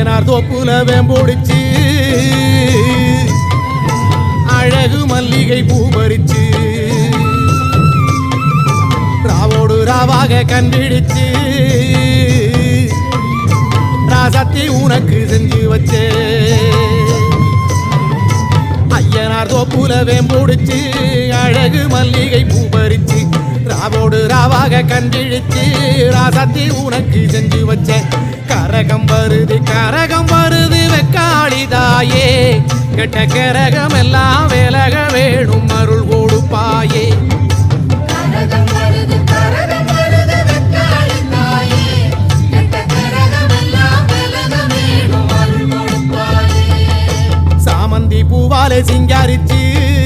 ஐயனார் தோப்புல வேம்பொடிச்சு அழகு மல்லிகை பூ பறிச்சு ராவோடு ராவாக கண்டிடிச்சு ராசாத்தி உனக்கு செஞ்சு வச்சே ஐயனார் தோப்புல வேம்பொடிச்சு அழகு மல்லிகை பூ பறிச்சு ராவோடு ராவாக கண்டிடிச்சு ராசாத்தி உனக்கு செஞ்சு வச்சேன் கரகம் வருது வெக்காளி தாயே கெட்ட கரகம் எல்லாம் விலக